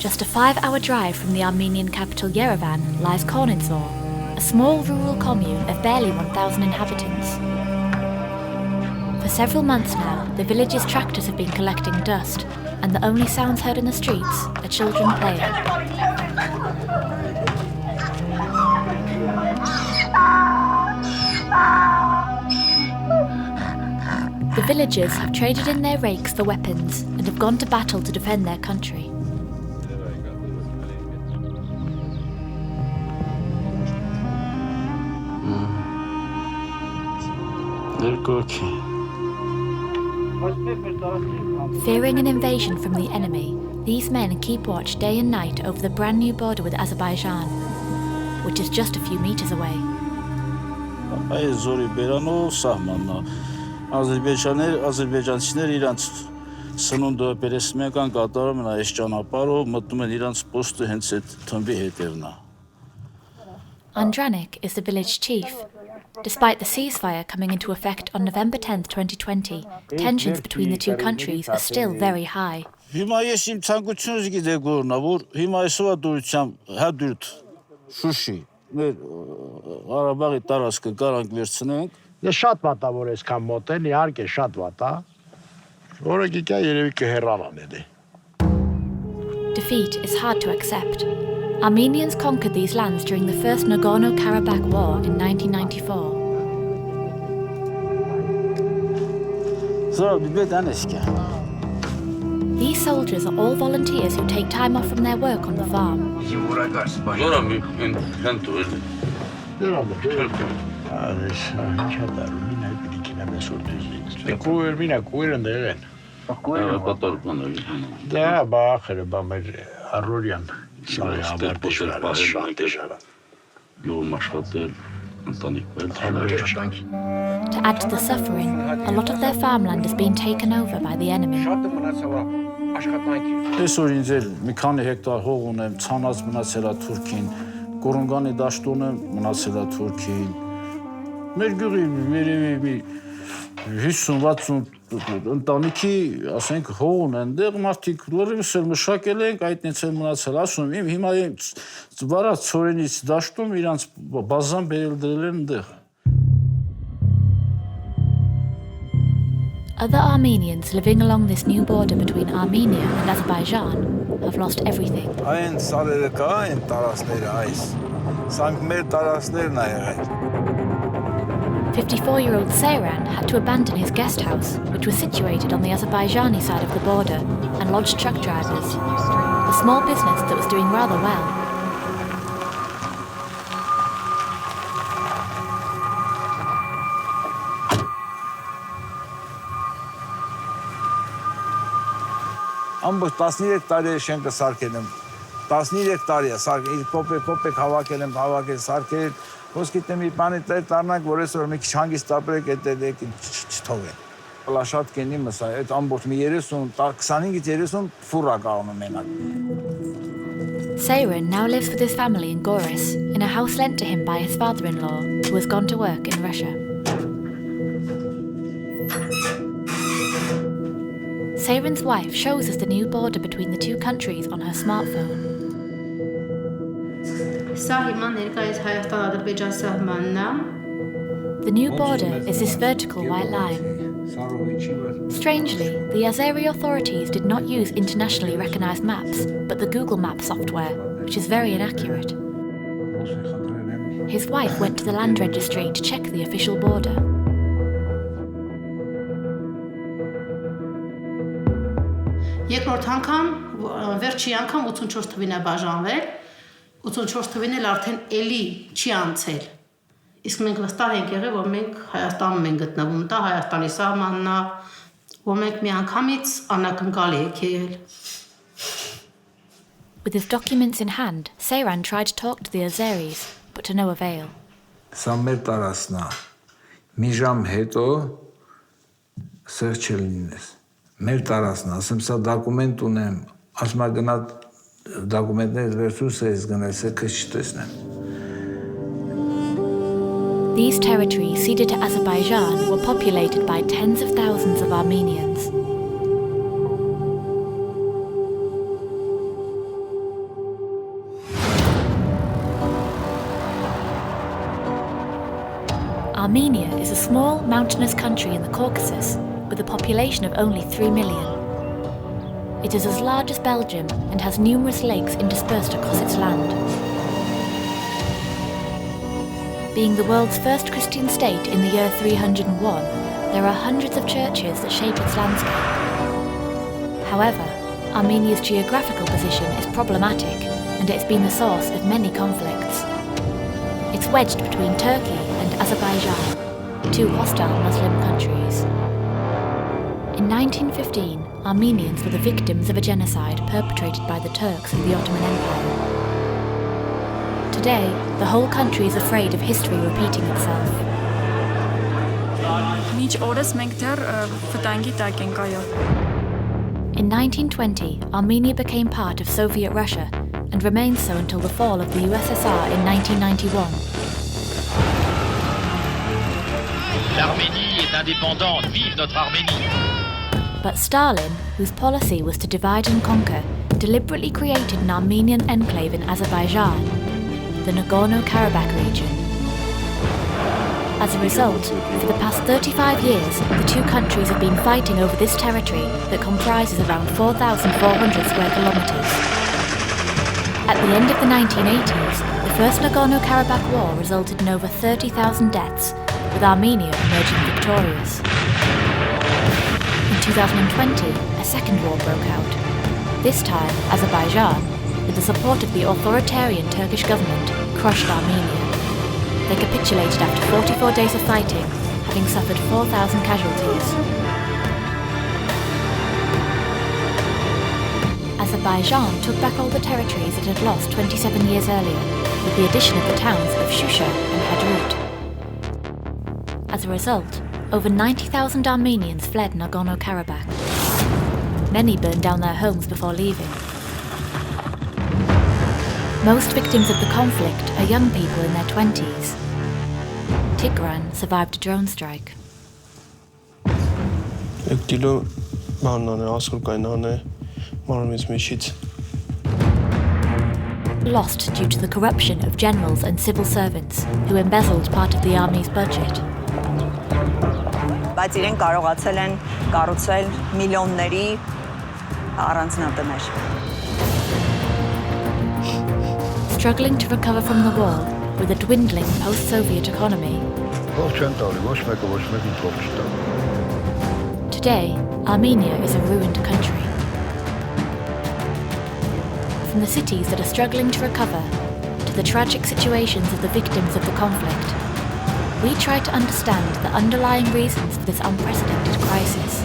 Just a 5-hour drive from the Armenian capital Yerevan lies Kornidzor, a small rural commune of barely 1,000 inhabitants. For several months now, the village's tractors have been collecting dust, and the only sounds heard in the streets are children playing. The villagers have traded in their rakes for weapons and have gone to battle to defend their country. Fearing an invasion from the enemy, these men keep watch day and night over the brand new border with Azerbaijan, which is just a few meters away. Andranik is the village chief. Despite the ceasefire coming into effect on November 10, 2020, tensions between the two countries are still very high. Defeat is hard to accept. Armenians conquered these lands during the First Nagorno-Karabakh War in 1994. These soldiers are all volunteers who take time off from their work on the farm. To add to the suffering, a lot of their farmland has been taken over by the enemy. ընտանիքի, ասենք, հողն այնտեղ մարդիկ լրիվս էլ մշակել ենք, այդնից էլ մնացել, ասում եմ, հիմա վարած ծորենից դաշտում իրանց բազան բերել դրել են այնտեղ։ Other Armenians living along this new border between Armenia and Azerbaijan have lost everything. Այն սարերը կա, այն տարածները այս, սանք մեր տարածներն ա եղել։ 54-year-old Seyran had to abandon his guest house, which was situated on the Azerbaijani side of the border, and lodged truck drivers, a small business that was doing rather well. Ամբողջ 13 տարի է շենքը սարքել եմ, 13 տարի է սարքել, կոպեկ հավաքել եմ, սարքել, ոսկիտ եմ մի բանի տեր տարնանք, որ այսօր մի քիչ հանգիստ ապրեք, այդ չթողեն։ Շատ կենի մսա, այդ ամբողջ մի 25-ից 30 ֆուրա կաղնում մենակ։ Seyran now lives with his family in Goris, in a house lent to him by his father-in-law, who has gone to work in Russia. Seyran's wife shows us the new border between the two countries on her smartphone. The new border is this vertical white line. Strangely, the Azeri authorities did not use internationally recognized maps, but the Google Maps software, which is very inaccurate. His wife went to the land registry to check the official border. Երկրորդ անգամ, վերջի անգամ 84 թվին է բաժանվել, 84 թվին էլ արդեն էլի չի անցել։ Իսկ մենք վստահ ենք եղել, որ մենք Հայաստանում ենք գտնվում, դա Հայաստանի սահմանն է, որ մենք մի անգամից անակնկալ ենք եղել։ With his documents in hand, Seyran tried to talk to the Azeris, but to no avail. Սա մեր տարածքն է։ Մի ժամ հետո սեր չլինես։ Մեր տարածքն է, ասեմ սա դոկումենտ ունեմ, ասում եմ գնա դոկումենտներից վերցուս ես գնել, սա քեզ չտեսնեմ։ These territories ceded to Azerbaijan were populated by tens of thousands of Armenians. Armenia is a small, mountainous country in the Caucasus with a population of only 3 million. It is as large as Belgium and has numerous lakes interspersed across its land. Being the world's first Christian state in the year 301, there are hundreds of churches that shape its landscape. However, Armenia's geographical position is problematic and it's been the source of many conflicts. It's wedged between Turkey and Azerbaijan, two hostile Muslim countries. In 1915, Armenians were the victims of a genocide perpetrated by the Turks of the Ottoman Empire. Today, the whole country is afraid of history repeating itself. In 1920, Armenia became part of Soviet Russia and remained so until the fall of the USSR in 1991. L'Arménie est indépendante, vive notre Arménie! But Stalin, whose policy was to divide and conquer, deliberately created an Armenian enclave in Azerbaijan, the Nagorno-Karabakh region. As a result, for the past 35 years, the two countries have been fighting over this territory that comprises around 4,400 square kilometres. At the end of the 1980s, the First Nagorno-Karabakh War resulted in over 30,000 deaths, with Armenia emerging victorious. In 2020, a second war broke out. This time, Azerbaijan, with the support of the authoritarian Turkish government, crushed Armenia. They capitulated after 44 days of fighting, having suffered 4,000 casualties. Azerbaijan took back all the territories it had lost 27 years earlier, with the addition of the towns of Shusha and Hadrut. As a result, over 90,000 Armenians fled Nagorno-Karabakh. Many burned down their homes before leaving. Most victims of the conflict are young people in their 20s. Tigran survived a drone strike. Lost due to the corruption of generals and civil servants who embezzled part of the army's budget. Բայց իրենք կարողացել են կառուցել միլիոնների առանձնատներ. Struggling to recover from the war with a dwindling post-Soviet economy. Today, Armenia is a ruined country. From the cities that are struggling to recover to the tragic situations of the victims of the conflict, we try to understand the underlying reasons for this unprecedented crisis.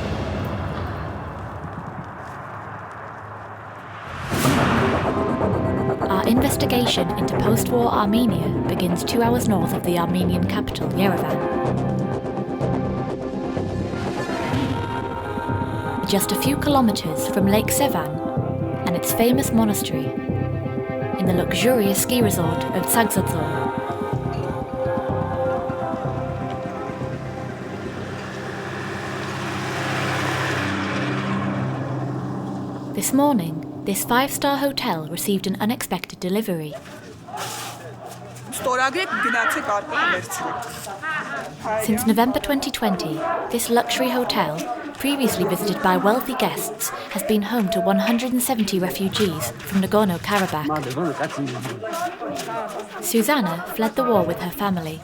Our investigation into post-war Armenia begins 2 hours north of the Armenian capital, Yerevan. Just a few kilometers from Lake Sevan and its famous monastery, in the luxurious ski resort of Tsagzadzor. This morning, this 5-star hotel received an unexpected delivery. Since November 2020, this luxury hotel, previously visited by wealthy guests, has been home to 170 refugees from Nagorno-Karabakh. Susanna fled the war with her family.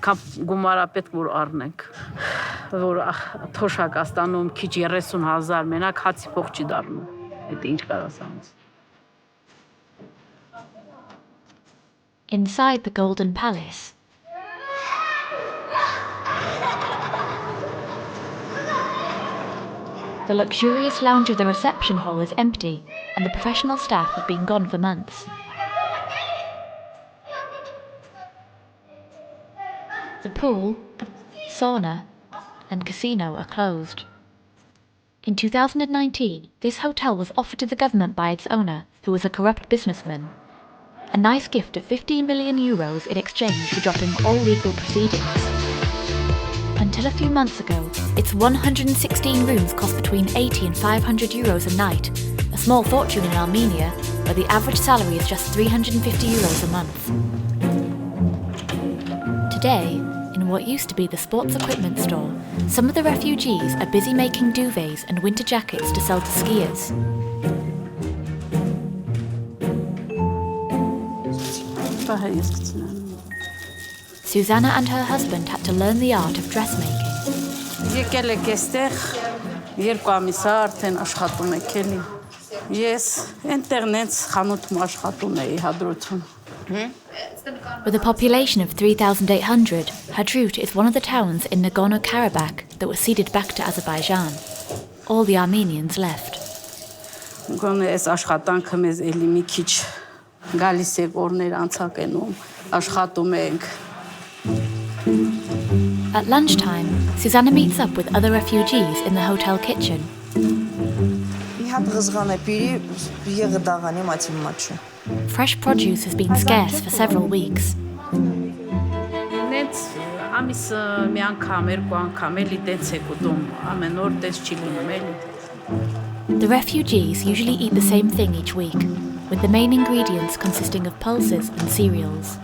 Կապ գումարա պետք որ առնենք որ թոշակ աստանում քիչ 30,000 մենակ հացի փող չի դառնում այդ ինչ կարաս անես. Inside the Golden Palace, the luxurious lounge of the reception hall is empty and the professional staff have been gone for months. The pool, sauna, and casino are closed. In 2019, this hotel was offered to the government by its owner, who was a corrupt businessman. A nice gift of 15 million euros in exchange for dropping all legal proceedings. Until a few months ago, its 116 rooms cost between 80 and 500 euros a night, a small fortune in Armenia, where the average salary is just 350 euros a month. Today, in what used to be the sports equipment store, some of the refugees are busy making duvets and winter jackets to sell to skiers. Susanna and her husband had to learn the art of dressmaking. Եկել եք այստեղ 2 ամիս արդեն աշխատում եք էլի։ Ես ինտերնետ խանութում աշխատում էի հադրութում։ With a population of 3,800, Hadrut is one of the towns in Nagorno-Karabakh that was ceded back to Azerbaijan. All the Armenians left. Գոնե այս աշխատանքը մեզ էլի մի քիչ գալիս է օրներ անցակենում, աշխատում ենք։ At lunchtime, Susanna meets up with other refugees in the hotel kitchen. Fresh produce has been scarce for several weeks. Նենց ամիս մի անգամ, 2 անգամ էլի տենց եք ուտում, ամեն օր տենց չի լինում էլի։ The refugees usually eat the same thing each week, with the main ingredients consisting of pulses and cereals.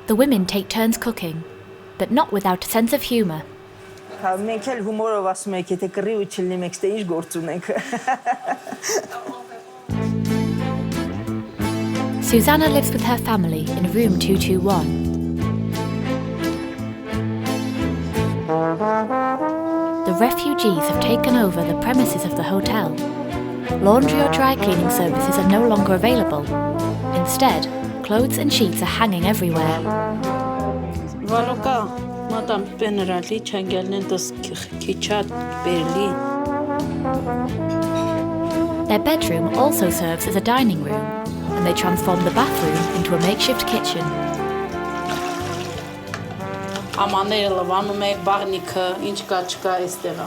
The women take turns cooking, but not without a sense of humour. Susanna lives with her family in room 221. The refugees have taken over the premises of the hotel. Laundry or dry cleaning services are no longer available. Instead, clothes and sheets are hanging everywhere. Their bedroom also serves as a dining room, and they transformed the bathroom into a makeshift kitchen. Ամաները լվանում եք, բաղնիքը, ինչ կա չկա այստեղը։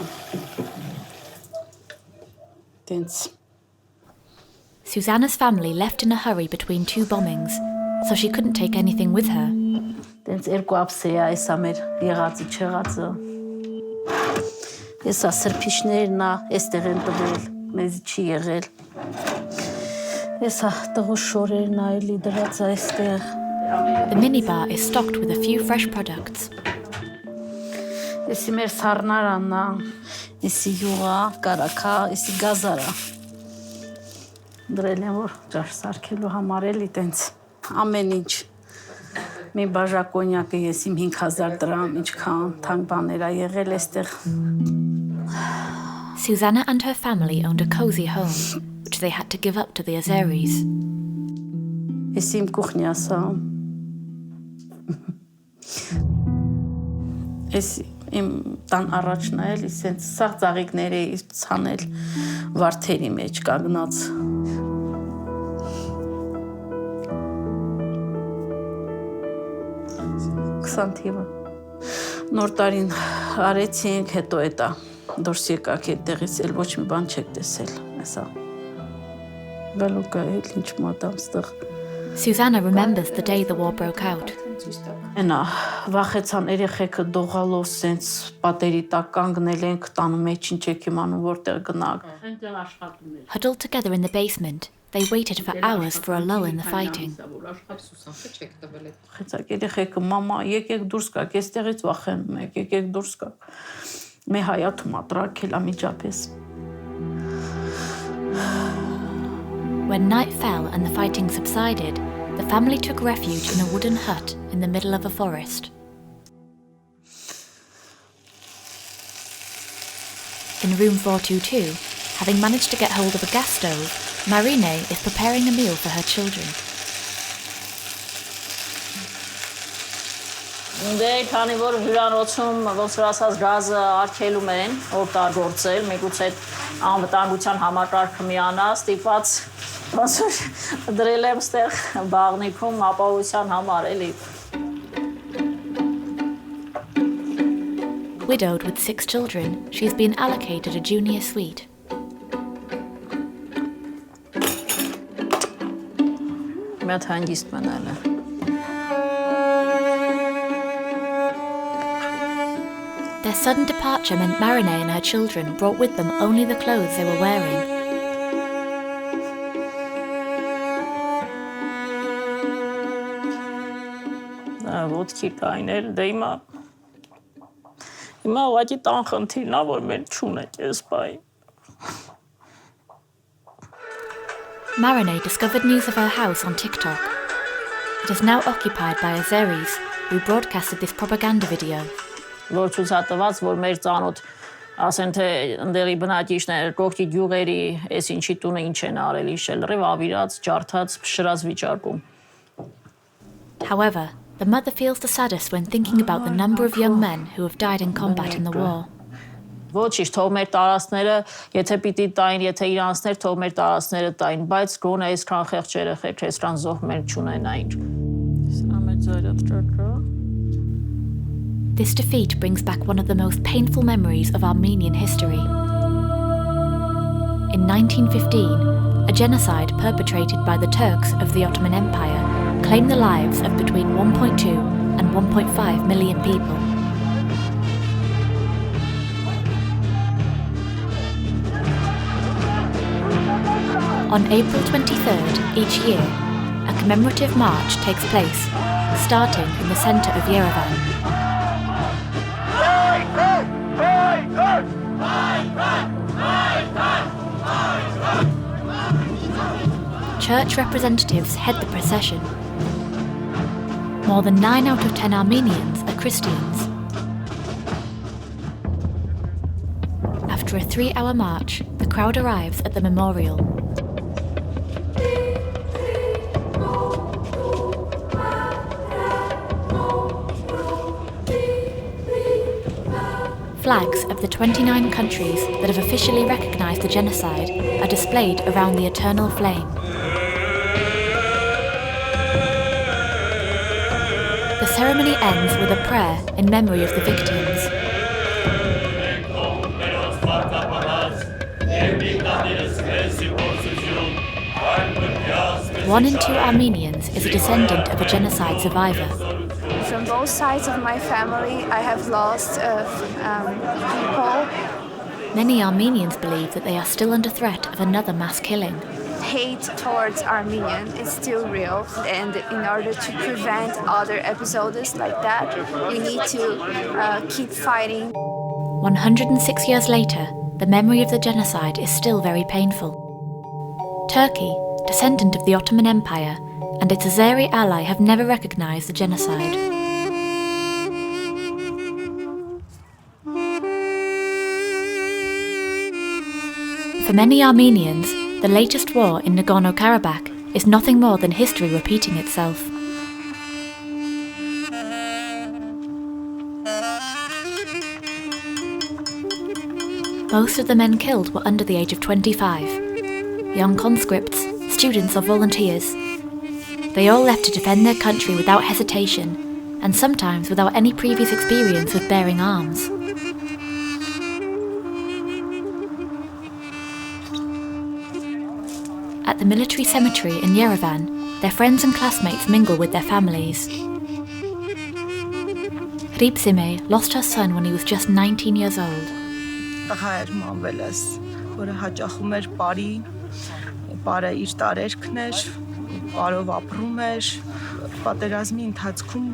Տենց։ Susanna's family left in a hurry between 2 bombings, so she couldn't take anything with her. Տենց 2 ապսե է այսա մեր եղածը չեղածը։ Եսա սրբիչներն է, այստեղ են տվել, մեզ չի եղել։ Եսա տղու շորերն է, էլի դրած է այստեղ։ The minibar is stocked with a few fresh products. Եսի մեր սառնարանն է, եսի յուղա, կարակա, եսի գազարա։ Դրել են, որ ճաշ սարքելու համար էլի տենց ամեն ինչ։ Մի բաժակ կոնյակը ես իմ 5000 դրամ, ինչքան թանկ բաներ ա եղել այստեղ։ Susanna and her family owned a cozy home, which they had to give up to the Azeris. Ես իմ կուխնյասա։ Ես իմ տան առաջն է էլի, սենց սաղ ծաղիկներ էի ցանել վարդերի մեջ կանգնած։ 20 թիվը։ Նոր տարին արեցինք, հետո էտա դուրս եկակ այդտեղից էլ ոչ մի բան չեք տեսել, այսա։ Բալուկա էլ ինչ մատամ ստեղ։ Susanna remembers the day the war broke out. Այնա վախեցան երեխեքը դողալով սենց պատերի տակ կանգնել ենք, տանում մեջ ինչ եք իմանում որտեղ գնաք։ Huddled together in the basement, they waited for hours for a lull in the fighting. Խեցակ երեխեքը մամա եկեք դուրս գաք, այստեղից վախենում եք, եկեք դուրս գաք։ Մե հայաթում ատրակել ամիջապես։ When night fell and the fighting subsided, the family took refuge in a wooden hut in the middle of a forest. In room 422, having managed to get hold of a gas stove, Marine is preparing a meal for her children. Դե քանի որ հյուրանոցում ոնց որ ասած գազը արկելում են, օգտագործել, միգուցե անվտանգության համակարգը միանա, ստիպված ոնց որ դրել եմ ստեղ բաղնիքում ապահովության համար էլի։ Widowed with 6 children, she's been allocated a junior suite. Մի հատ հանգիստ մնալ է։ sudden departure meant Marinée and her children brought with them only the clothes they were wearing. Vodki կայնել, դե հիմա ուղղակի տան խնդիրն է, որ մենք չունենք այս բայի։ Marinée discovered news of her house on TikTok. It is now occupied by Azeris, who broadcasted this propaganda video. Որ ցուցատված, որ մեր ծանոթ ասեն թե ընդերի բնակիչներ կողքի գյուղերի այս ինչի տունը ինչ են արել, իշել լրիվ ավիրած, ջարդած, փշրած վիճակում։ However, the mother feels the saddest when thinking about the number of young men who have died in combat in the war. Ոչինչ, թող մեր տարածքները, եթե պիտի տային, եթե իրանցներ, թող մեր տարածքները տային, բայց գոնե այսքան խեղճ երեխեք, այսքան զոհ մենք չունենային։ This defeat brings back one of the most painful memories of Armenian history. In 1915, a genocide perpetrated by the Turks of the Ottoman Empire claimed the lives of between 1.2 and 1.5 million people. On April 23rd each year, a commemorative march takes place, starting in the centre of Yerevan. Church representatives head the procession. More than 9 out of 10 Armenians are Christians. After a 3-hour march, the crowd arrives at the memorial. Flags of the 29 countries that have officially recognized the genocide are displayed around the eternal flame. The ceremony ends with a prayer in memory of the victims. One in 2 Armenians is a descendant of a genocide survivor. From both sides of my family, I have lost people. Many Armenians believe that they are still under threat of another mass killing. Hate towards Armenians is still real, and in order to prevent other episodes like that, we need to keep fighting. 106 years later, the memory of the genocide is still very painful. Turkey, descendant of the Ottoman Empire, and its Azeri ally have never recognized the genocide. For many Armenians, the latest war in Nagorno-Karabakh is nothing more than history repeating itself. Most of the men killed were under the age of 25. Young conscripts, students or volunteers. They all left to defend their country without hesitation, and sometimes without any previous experience with bearing arms. At the military cemetery in Yerevan, their friends and classmates mingle with their families. Ribsime lost her son when he was just 19 years old. Բարով ապրում էր, պատերազմի ընթացքում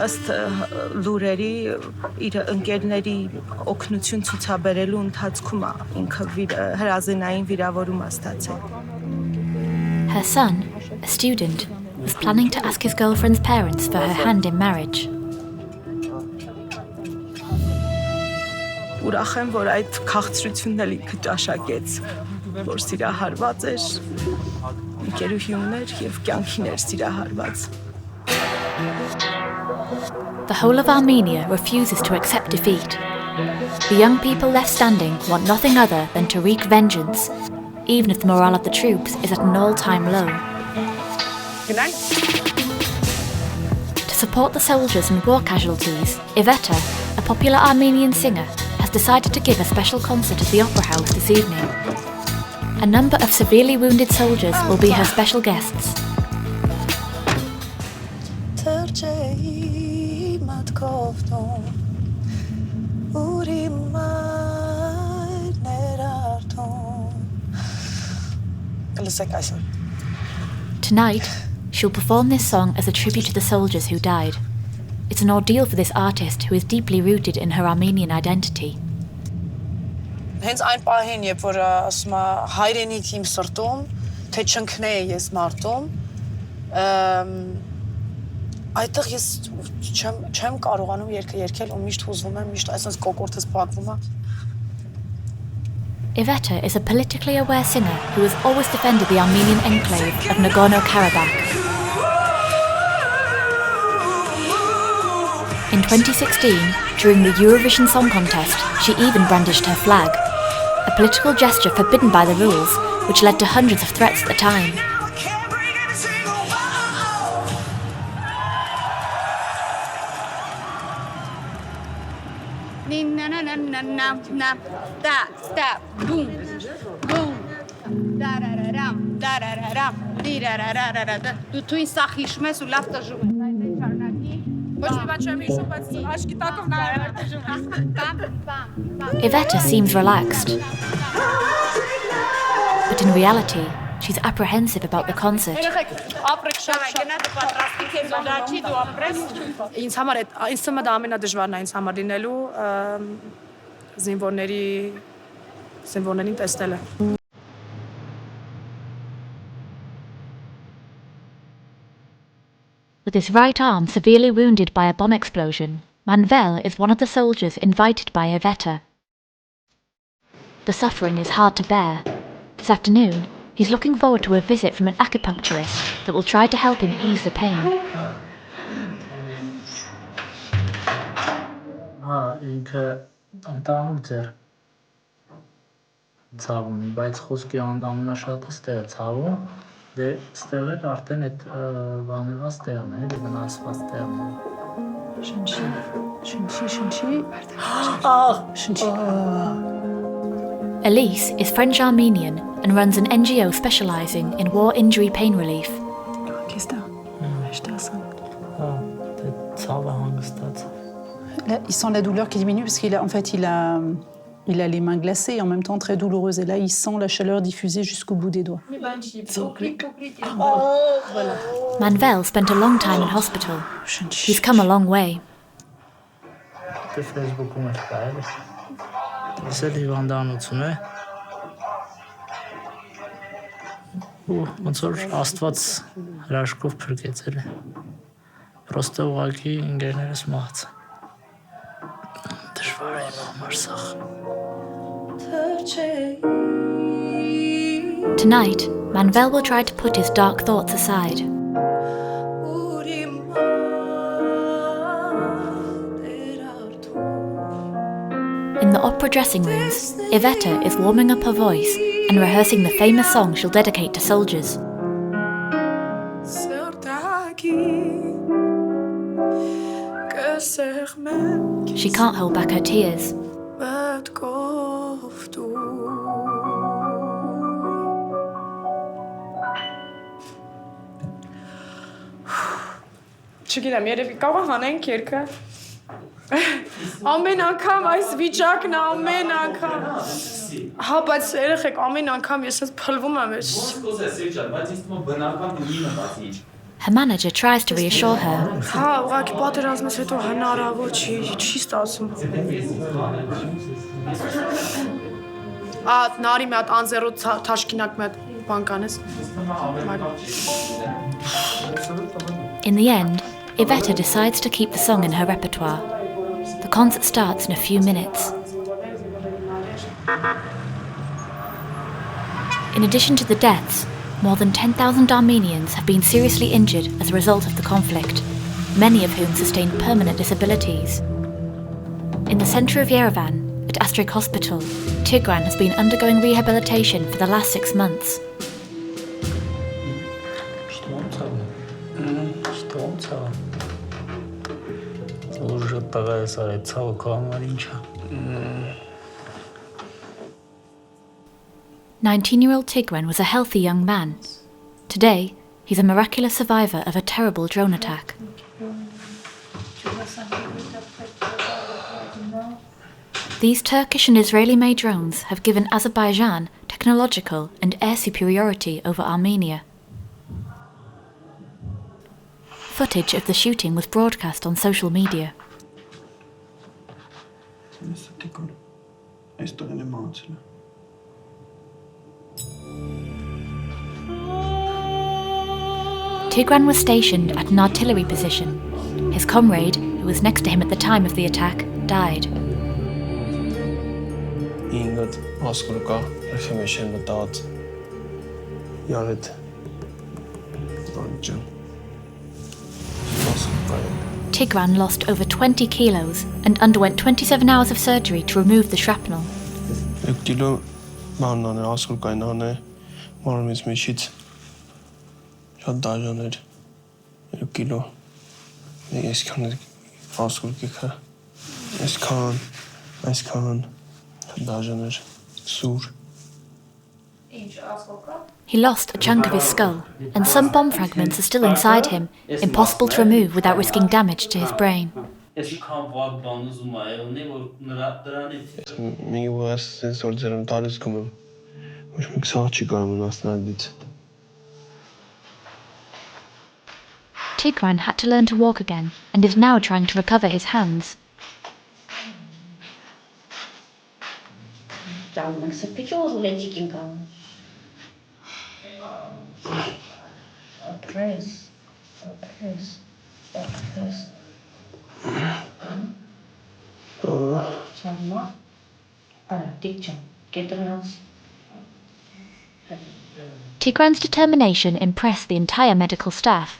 ըստ լուրերի իր ընկերների օգնություն ցուցաբերելու ընթացքում ինքը հրազենային վիրավորում ստացել. Her son, a student, was planning to ask his girlfriend's parents for her hand in marriage. Ուրախ եմ, որ այդ քաղցրությունն էլ ինքը ճաշակեց, որ սիրահարված էր, ընկերուհիներ եւ կյանքիներ սիրահարված. The whole of Armenia refuses to accept defeat. The young people left standing want nothing other than to wreak vengeance, even if the morale of the troops is at an all-time low. To support the soldiers and war casualties, Iveta, a popular Armenian singer, has decided to give a special concert at the Opera House this evening. A number of severely wounded soldiers will be her special guests. Tonight, she'll perform this song as a tribute to the soldiers who died. It's an ordeal for this artist who is deeply rooted in her Armenian identity. Հենց այն պահին, երբ որ ասում է հայրենիք իմ սրտում, թե չընկնեի ես մարտում, այդտեղ ես չեմ կարողանում երգը երգել ու միշտ հուզվում եմ, միշտ այսպես կոկորդս փակվում է։ Iveta is a politically aware singer who has always defended the Armenian enclave of Nagorno-Karabakh. In 2016, during the Eurovision Song Contest, she even brandished her flag, a political gesture forbidden by the rules, which led to hundreds of threats at the time. Boom, boom, da-da-da-dam, da-da-da-dam, di-da-da-da-da-da. Դու ինձ սա հիշում ես ու լավ տժում ես, այդ չարնակի։ Ոչ մի բան չեմ հիշում, բայց աչքի տակով նայում եմ տժում։ Iveta seems relaxed, but in reality, she's apprehensive about the concert. Ինձ համար ինձ թվում է դա ամենադժվարն է ինձ համար լինելու զինվորներին տեսնելը։ With his right arm severely wounded by a bomb explosion, Manuel is one of the soldiers invited by Iveta. The suffering is hard to bear. This afternoon, he's looking forward to a visit from an acupuncturist that will try to help him ease the pain. Բայց խոսքի ամենաշատը ստեղ է ցավում, դե ստեղ էլ արդեն այդ բանելված տեղն է, էլի վնասված տեղն է։ Շնչի։ Elise is French-Armenian and runs an NGO specializing in war injury pain relief. Il sent la douleur qui diminue parce qu'il a, en fait, il a les mains glacées et en même temps très douloureuses. Et là, il sent la chaleur diffuser jusqu'au bout des doigts. Manuel spent a long time in hospital. He's come a long way. Ոնց որ Աստված հրաշքով փրկեց էլի։ Պրոստը ուղղակի ինգերներս մահացա։ Դժվար է համար սախ։ Tonight, Manuel will try to put his dark thoughts aside. In the opera dressing rooms, Iveta is warming up her voice and rehearsing the famous song she'll dedicate to soldiers. She can't hold back her tears. Չգիտեմ, երևի կարող հանենք երգը։ Ամեն անգամ այս վիճակն է, ամեն անգամ։ Հա, բայց երեխեք, ամեն անգամ ես ես փլվում եմ։ Her manager tries to reassure her. Հա, ուղղակի պատերազմից հետո հնարավոր չի ստացվում։ Նարի մի հատ անձեռու թաշկինակ մի հատ բան կանես։ In the end, Iveta decides to keep the song in her repertoire. The concert starts in a few minutes. In addition to the deaths, more than 10,000 Armenians have been seriously injured as a result of the conflict, many of whom sustained permanent disabilities. In the centre of Yerevan, at Astrek Hospital, Tigran has been undergoing rehabilitation for the last 6 months. Уже пора целую камаринча. 19-year-old Tigran was a healthy young man. Today, he's a miraculous survivor of a terrible drone attack. These Turkish and Israeli-made drones have given Azerbaijan technological and air superiority over Armenia. Footage of the shooting was broadcast on social media. Tigran was stationed at an artillery position. His comrade, who was next to him at the time of the attack, died. Tigran lost over 20 kilos and underwent 27 hours of surgery to remove the shrapnel. He lost a chunk of his skull, and some bomb fragments are still inside him, impossible to remove without risking damage to his brain. Tigran had to learn to walk again and is now trying to recover his hands. Tigran's determination impressed the entire medical staff.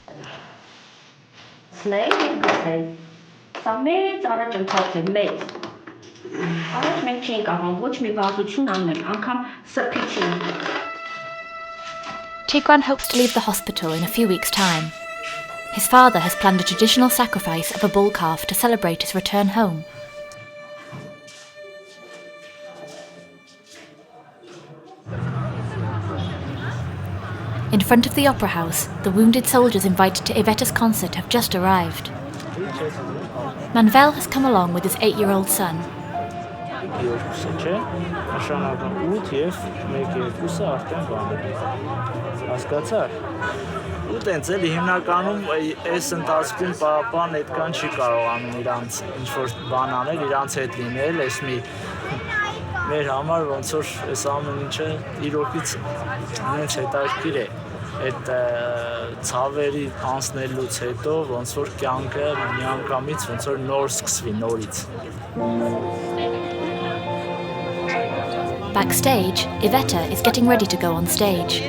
Tigran hopes to leave the hospital in a few weeks' time. His father has planned a traditional sacrifice of a bull calf to celebrate his return home. In front of the opera house, the wounded soldiers invited to Iveta's concert have just arrived. Manvel has come along with his 8-year-old son. Ուտենց էլի հիմնականում այս ընթացքում պապան այդքան չի կարողանում իրանց ինչ-որ բան անել, իրանց հետ լինել, այս մեր համար ոնց որ այս ամեն ինչը իրոքից ինձ հետաքրքիր է, այդ ցավերի անցնելուց հետո ոնց որ կյանքը միանգամից ոնց որ նոր սկսվի նորից։ Backstage, Iveta is getting ready to go on stage.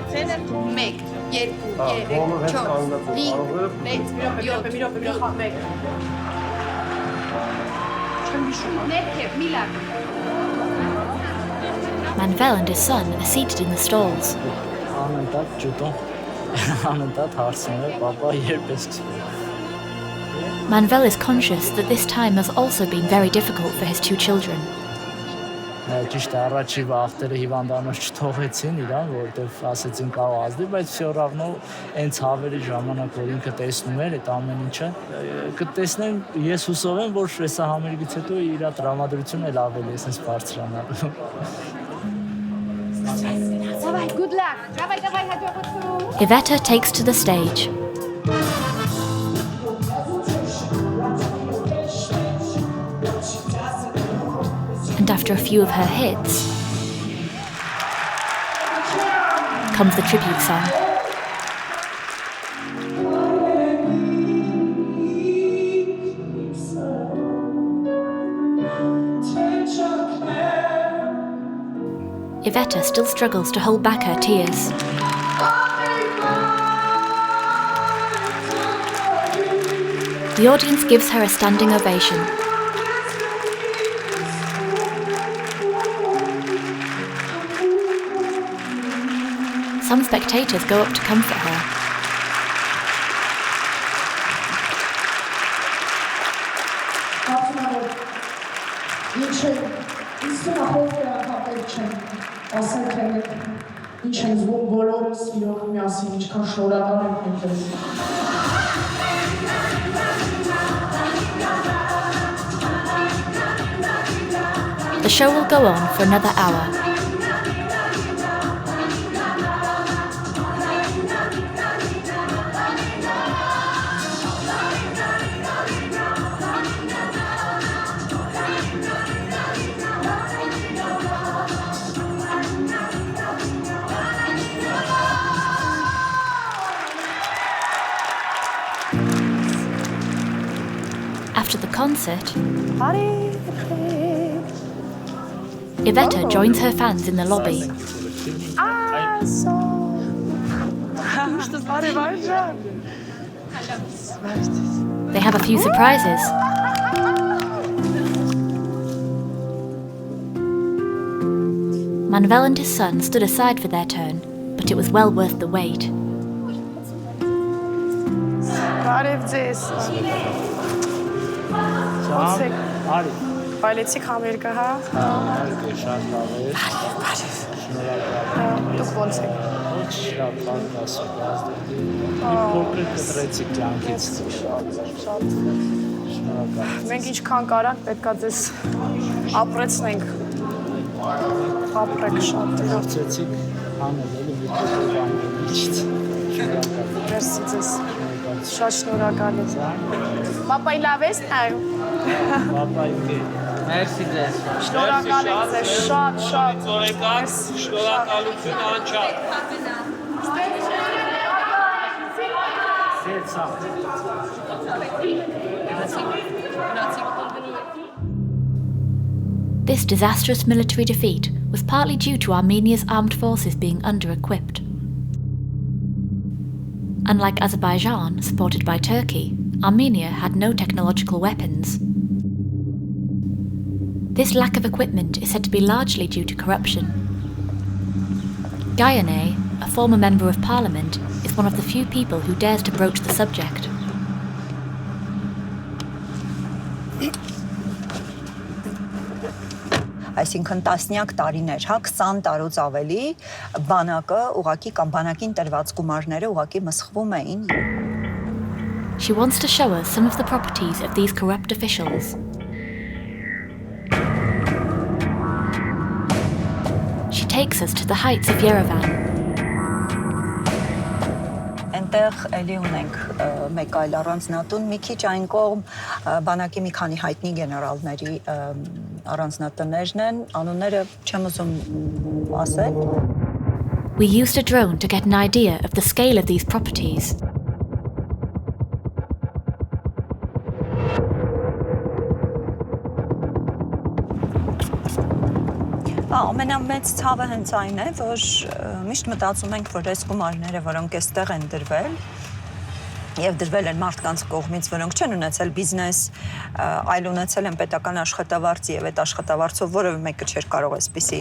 Manvel and his son are seated in the stalls. Manvel is conscious that this time has also been very difficult for his 2 children. Ճիշտ է, առաջի վախտերը հիվանդանոց չթողեցին իրան, որովհետև ասեցին կարող ազդի, բայց все равно այն ցավերի ժամանակ, որ ինքը տեսնում էր այդ ամեն ինչը, կտեսնեմ, ես հուսով եմ, որ այս համերգից հետո իր տրամադրությունը էլ ավելի է sense բարձրանալու։ Good luck. Давай, հաջողություն։ Iveta takes to the stage. And after a few of her hits, comes the tribute song. Iveta still struggles to hold back her tears. The audience gives her a standing ovation. Some spectators go up to comfort her. The show will go on for another hour. After the concert, Iveta joins her fans in the lobby. They have a few surprises. Manuel and his son stood aside for their turn, but it was well worth the wait. Բայլեցիք Ամերիկա, հա։ Ամերիկա շատ լավ է։ Բարև։ Շնորհակալ։ Դուք ո՞նց եք։ Ոչ շատ լավ ասա, գազդի։ Փոքրիկ կտրեցիք կյանքից։ Շատ։ Շնորհակալ։ Մենք ինչքան կարանք պետքա ձեզ ապրեցնենք։ Ապրեք շատ։ Գործեցիք անել էլի մի քիչ բանից։ Շնորհակալ։ Մերսի ձեզ։ Շատ շնորհակալ եմ։ Պապայի լավ ես նայում։ Պապայի։ Մերսի ձեզ։ Շնորհակալ եմ ձեզ շատ։ Զորեկան, շնորհակալություն անչափ։ This disastrous military defeat was partly due to Armenia's armed forces being under-equipped. Unlike Azerbaijan, supported by Turkey, Armenia had no technological weapons. This lack of equipment is said to be largely due to corruption. Gayane, a former member of parliament, is one of the few people who dares to broach the subject. Այսինքն տասնյակ տարիներ, հա 20 տարուց ավելի բանակը ուղակի կամ բանակին տրված գումարները ուղակի մսխվում էին. She wants to show us some of the properties of these corrupt officials. She takes us to the heights of Yerevan. Այնտեղ էլի ունենք մեկ այլ առանձնատուն, մի քիչ այն կողմ բանակի մի քանի հայտնի գեներալների առանձնատներն են, անունները չեմ ուզում ասել. We used a drone to get an idea of the scale of these properties. Ամենամեծ ցավը հենց այն է, որ միշտ մտածում ենք, որ այս գումարները, որոնք այստեղ են դրվել, եւ դրվել են մարդկանց կողմից, որոնք չեն ունեցել բիզնես, այլ ունեցել են պետական աշխատավարձ եւ այդ աշխատավարձով որևէ մեկը չէր կարող այսպիսի.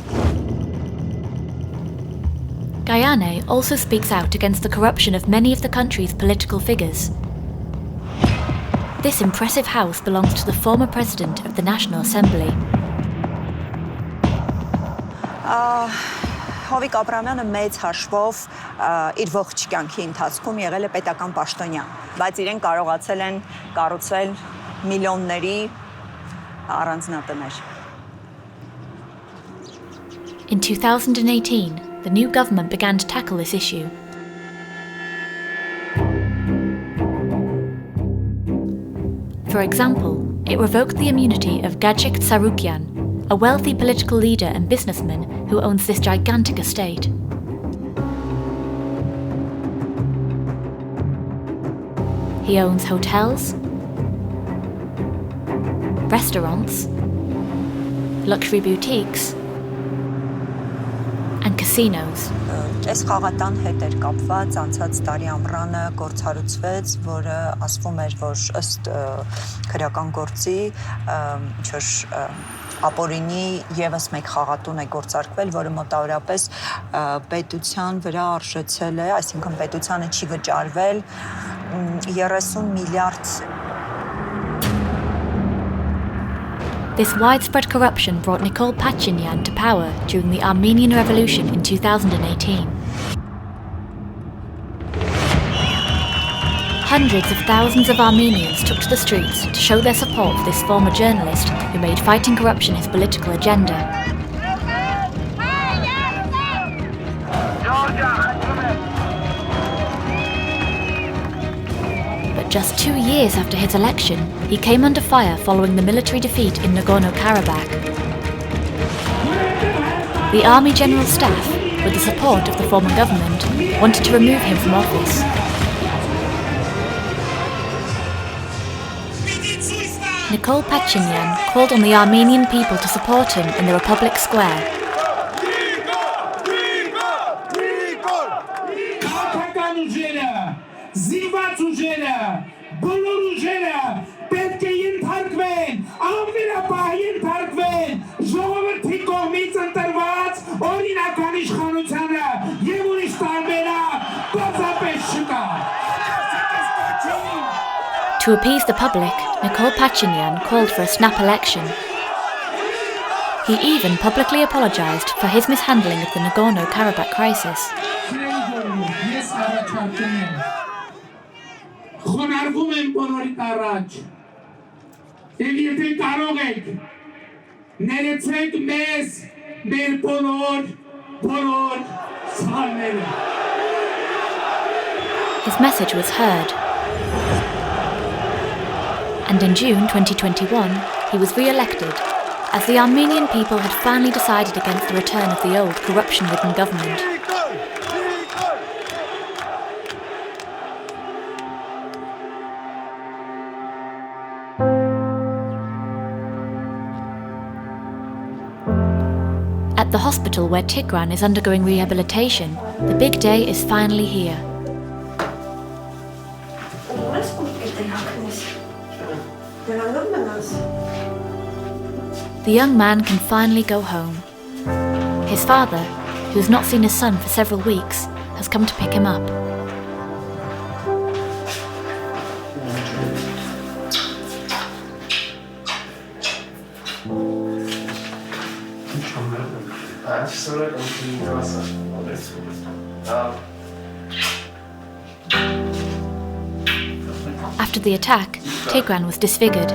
Gayane also speaks out against the corruption of many of the country's political figures. This impressive house belongs to the former president of the National Assembly. Հովիկ Աբրամյանը մեծ հաշվով իր ողջ կյանքի ընթացքում եղել է պետական պաշտոնյա, բայց իրեն կարողացել են կառուցել միլիոնների առանձնատներ. In 2018, the new government began to tackle this issue. For example, it revoked the immunity of Gajik Tsarukyan, a wealthy political leader and businessman who owns this gigantic estate. He owns hotels, restaurants, luxury boutiques, and casinos. Այս խաղատան հետ էր կապված անցած տարի ամռանը գործառույցվեց, որը ասվում էր, որ ըստ քրեական գործի ինչ-որ ապօրինի եւս մեկ խաղատուն է գործարկվել, որը մոտավորապես պետության վրա արժեցել է, այսինքն պետությանը չի վճարվել 30 միլիարդ. This widespread corruption brought Nikol Pashinyan to power during the Armenian Revolution in 2018. Hundreds of thousands of Armenians took to the streets to show their support for this former journalist who made fighting corruption his political agenda. But just 2 years after his election, he came under fire following the military defeat in Nagorno-Karabakh. The Army General Staff, with the support of the former government, wanted to remove him from office. Nikol Pashinyan called on the Armenian people to support him in the Republic Square. To appease the public, Nikol Pashinyan called for a snap election. He even publicly apologized for his mishandling of the Nagorno-Karabakh crisis. His message was heard. And in June 2021, he was re-elected, as the Armenian people had finally decided against the return of the old corruption-ridden government. At the hospital where Tigran is undergoing rehabilitation, the big day is finally here. The young man can finally go home. His father, who's not seen his son for several weeks, has come to pick him up. After the attack, Tigran was disfigured,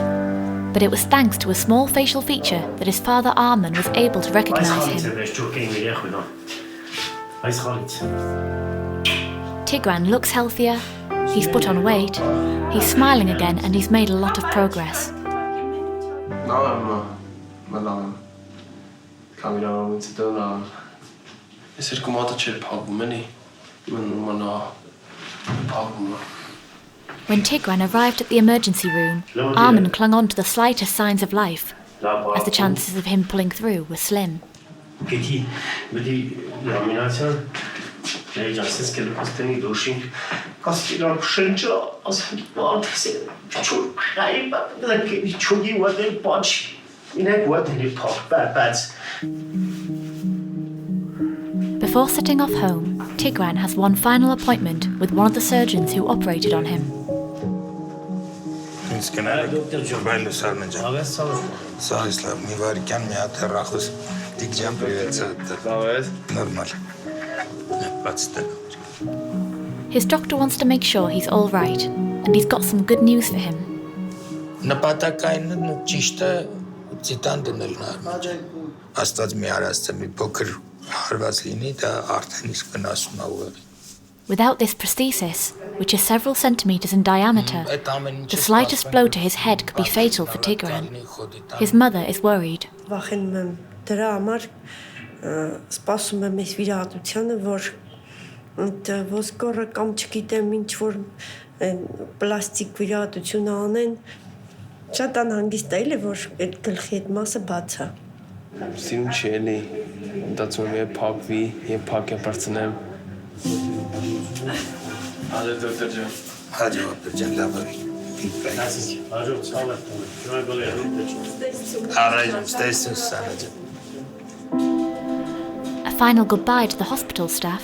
but it was thanks to a small facial feature that his father Armen was able to recognize him. Tigran looks healthier, he's put on weight, he's smiling again, and he's made a lot of progress. When Tigran arrived at the emergency room, Armen clung on to the slightest signs of life, as the chances of him pulling through were slim. Before setting off home, Tigran has one final appointment with one of the surgeons who operated on him. His doctor wants to make sure he's all right, and he's got some good news for him. Without this prosthesis, which is several centimeters in diameter, the slightest blow to his head could be fatal for Tigran. His mother is worried. A final goodbye to the hospital staff.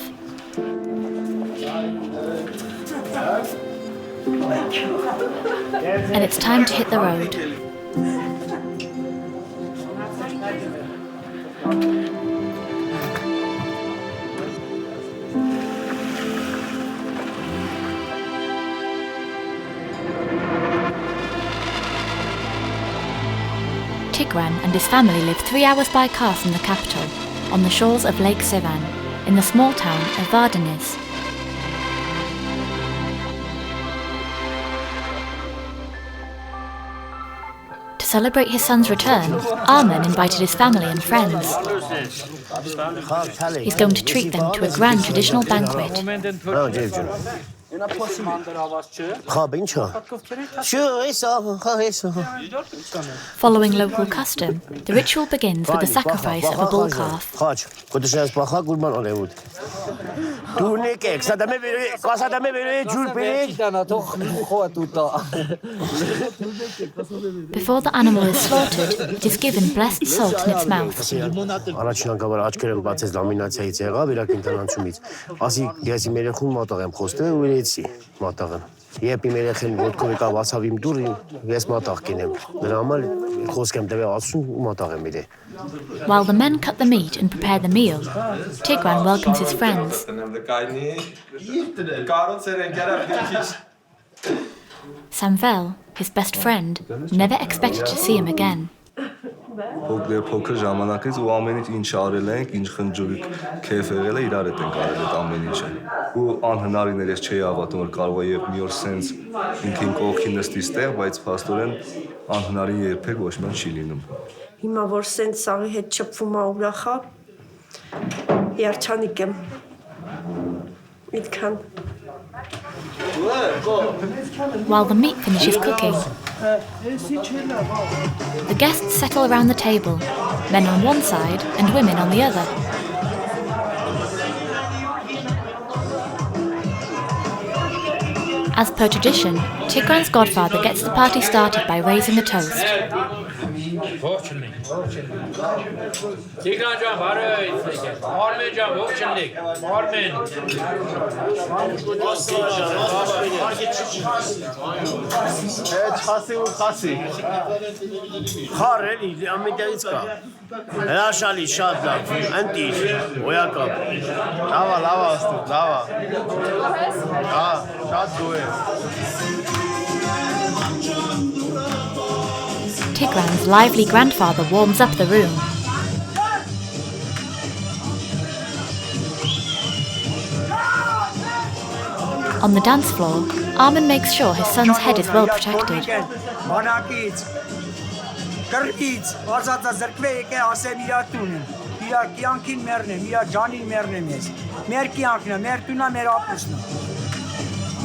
And it's time to hit the road. Tigran and his family live 3 hours by car from the capital, on the shores of Lake Sevan, in the small town of Vardenis. To celebrate his son's return, Armen invited his family and friends. He's going to treat them to a grand traditional banquet. Following local custom, the ritual begins with the sacrifice of a bull calf. Before the animal is slaughtered, it is given blessed salt in its mouth. While the men cut the meat and prepare the meal, Tigran welcomes his friends. Samvel, his best friend, never expected to see him again. Փոքր ժամանակից ու ամեն ինչ արել ենք, ինչ խնջույք, քեֆ եղել է, իրար հետ ենք արել այդ ամեն ինչը։ Ու անհնարին էր, ես չէի հավատում, որ կարող է եւ մի օր սենց ինքին կողքի նստի ստեղ, բայց փաստորեն անհնարին երբեք ոչ մի չի լինում։ Հիմա որ սենց սաղի հետ չփվում ա ուրախա, երջանիկ եմ։ Այդքան։ While the meat finishes cooking, the guests settle around the table, men on one side and women on the other. As per tradition, Tigran's godfather gets the party started by raising a toast. Tigran's lively grandfather warms up the room. On the dance floor, Armen makes sure his son's head is well protected.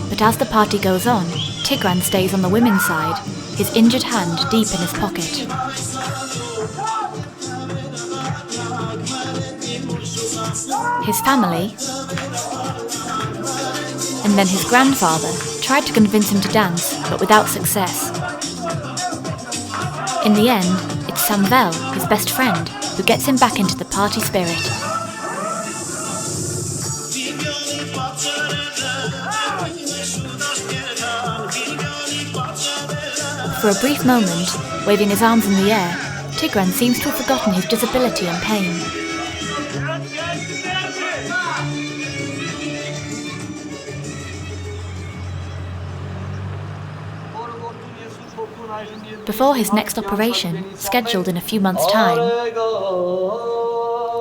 But as the party goes on, Tigran stays on the women's side, his injured hand deep in his pocket. His family, and then his grandfather, tried to convince him to dance, but without success. In the end, it's Samvel, his best friend, who gets him back into the party spirit. For a brief moment, waving his arms in the air, Tigran seems to have forgotten his disability and pain. Before his next operation, scheduled in a few months' time,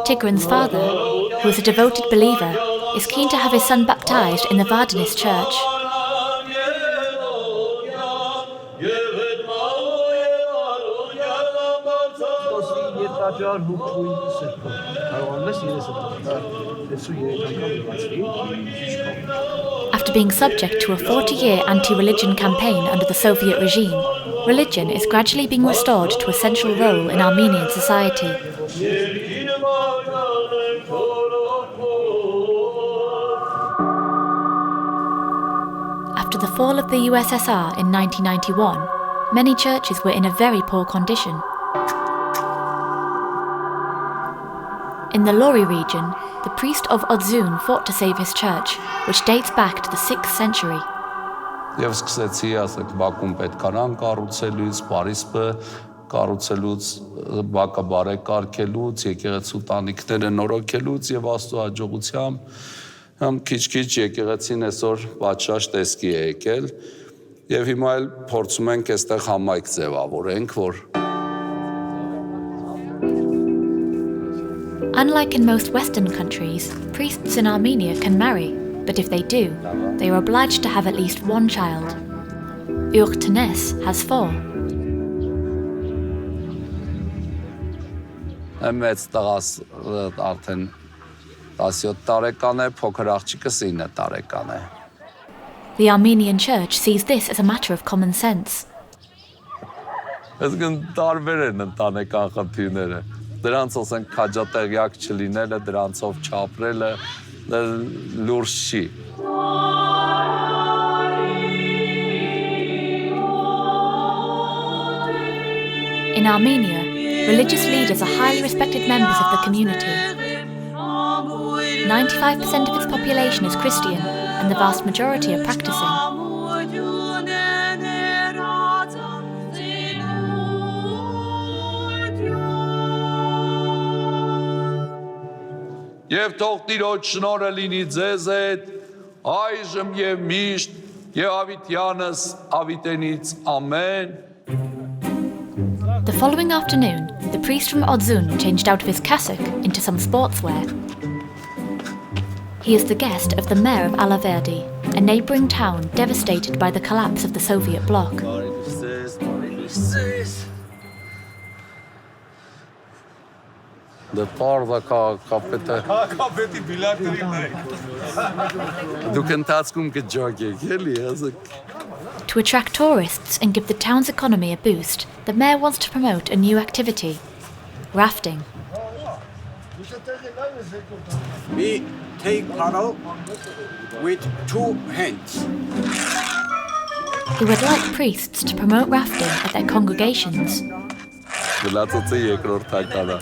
Tigran's father, who is a devoted believer, is keen to have his son baptized in the Vardenis church. After being subject to a 40-year anti-religion campaign under the Soviet regime, religion is gradually being restored to a central role in Armenian society. After the fall of the USSR in 1991, many churches were in a very poor condition. In the Lori region, the priest of Odzun fought to save his church, which dates back to the 6th century. Եվ սկսեցի, ասեք, Բաքում պետքարան կառուցելուց, Փարիզը կառուցելուց, Բակը բարեկարգելուց, եկեղեցու տանիքները նորոգելուց եւ Աստծո հաջողությամբ քիչ-քիչ եկեղեցին այսօր պատշաճ տեսքի է եկել եւ հիմա էլ փորձում ենք այստեղ համայնք ձևավորենք, որ Unlike in most Western countries, priests in Armenia can marry, but if they do, they are obliged to have at least one child. Urtenes has 4. Մեծ տղաս արդեն 17 տարեկան է, փոքր աղջիկս 9 տարեկան է։ The Armenian church sees this as a matter of common sense. Այսինքն տարբեր են ընտանեկան խնդիրները։ Դրանց ասենք քաջատեղյակ չլինելը, դրանցով չապրելը լուրջ չի։ In Armenia, religious leaders are highly respected members of the community. 95% of its population is Christian, and the vast majority are practicing. Եվ թող Տիրոջ շնորհը լինի ձեզ հետ, այժմ եւ միշտ, եւ ավիտյանս ավիտենից ամեն։ The following afternoon, the priest from Odzun changed out of his cassock into some sportswear. He is the guest of the mayor of Alaverdi, a neighbouring town devastated by the collapse of the Soviet bloc. The parva kapete. Kapeti bilakleri nereye? Դուք ընթացքում կջոգեք, էլի, ասեք։ To attract tourists and give the town's economy a boost, the mayor wants to promote a new activity: rafting. We take paddle with 2 hands. He would like priests to promote rafting at their congregations. Գլացոցի երկրորդ ականը։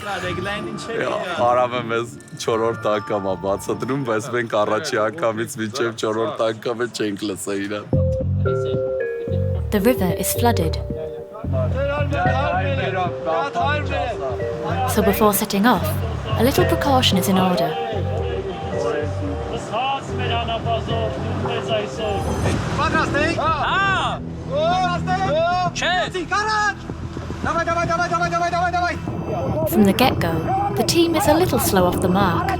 Արամը մեզ 4-րդ ակամա բացատրում, բայց մենք առաջի ակամից մինչև 4-րդ ակամը չենք լսել իրան։ The river is flooded. So before setting off, a little precaution is in order. From the get-go, the team is a little slow off the mark.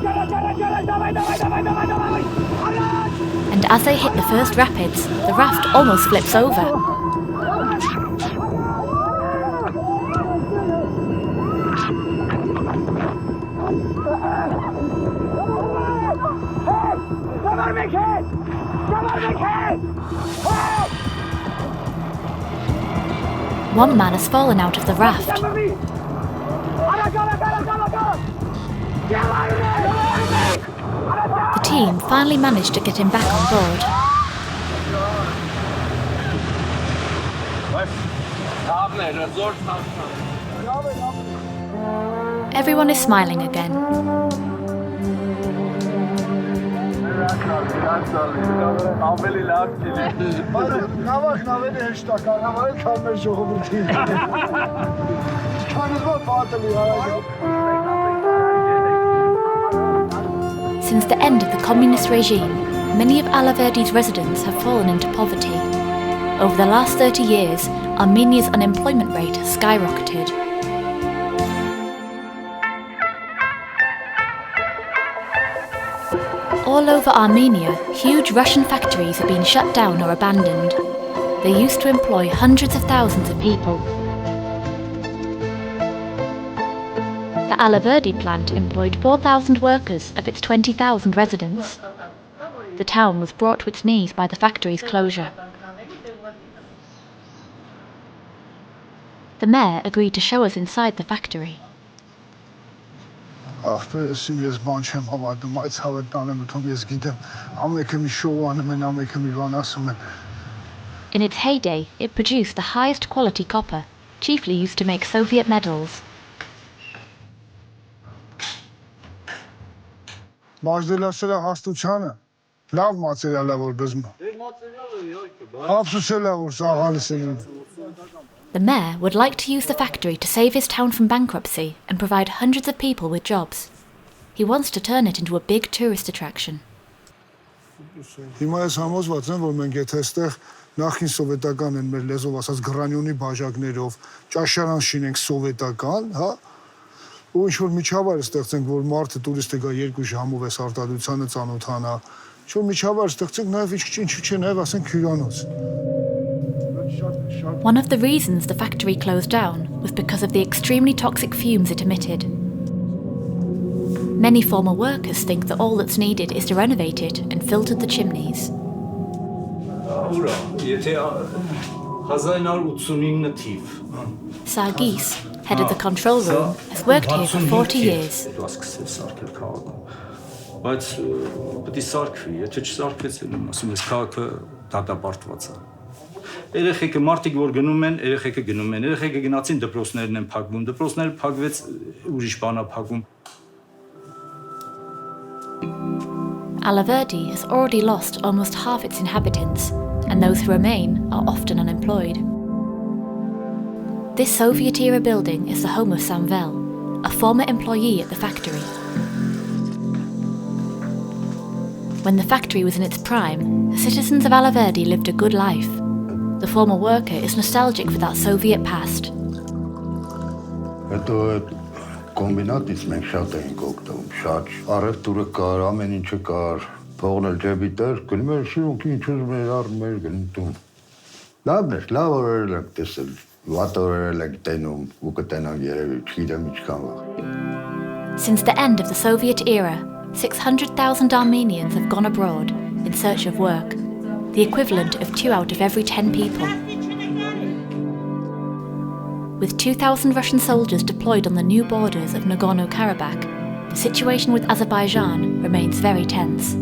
And as they hit the first rapids, the raft almost flips over. One man has fallen out of the raft. The team finally managed to get him back on board. Everyone is smiling again. Since the end of the communist regime, many of Alaverdi's residents have fallen into poverty. Over the last 30 years, Armenia's unemployment rate has skyrocketed. All over Armenia, huge Russian factories have been shut down or abandoned. They used to employ hundreds of thousands of people. The Alaverdi plant employed 4,000 workers of its 20,000 residents. The town was brought to its knees by the factory's closure. The mayor agreed to show us inside the factory. In its heyday, it produced the highest quality copper, chiefly used to make Soviet medals. The mayor would like to use the factory to save his town from bankruptcy and provide hundreds of people with jobs. He wants to turn it into a big tourist attraction. Նախին սովետական են լեզվով ասած գրանյոնի բաժակներով ճաշարան շինենք սովետական, հա, ու ինչ որ միջավայր ստեղծենք, որ մարդը տուրիստը գա 2 ժամով էս արտադրությանը ծանոթանա, ինչ որ միջավայր ստեղծենք նաև ինչու՞ չէ նաև ասենք հյուրանոց։ One of the reasons the factory closed down was because of the extremely toxic fumes it emitted. Many former workers think that all that's needed is to renovate it and filter the chimneys. Sargis, head of the control room, has worked here for 40 years. Բայց պետք է սարքվի, եթե չսարքվեց, ասում ես քաղաքը դատապարտված է։ Երեխեքը մարդիկ որ գնում են, երեխեքը գնացին դպրոցներն են փակվում, դպրոցները փակվեց, ուրիշ բան է փակվում։ Alaverdi has already lost almost half its inhabitants, and those who remain are often unemployed. This Soviet-era building is the home of Samvel, a former employee at the factory. When the factory was in its prime, the citizens of Alaverdi lived a good life. The former worker is nostalgic for that Soviet past. Կոմբինատից մենք շատ էինք օգտվում, շատ առևտուրը կար, ամեն ինչը կար, փողն էլ ջեբի տեր, գնում էր շիրունքի ինչ ուզում էր առնում էր գնում տուն։ Լավն էր, լավ օրեր ենք տեսել, վատ օրեր ենք տենում, ու կտենանք երևի, չգիտեմ ինչքան վաղ։ Since the end of the Soviet era, 600,000 Armenians have gone abroad in search of work, the equivalent of 2 out of every 10 people. With 2,000 Russian soldiers deployed on the new borders of Nagorno-Karabakh, the situation with Azerbaijan remains very tense.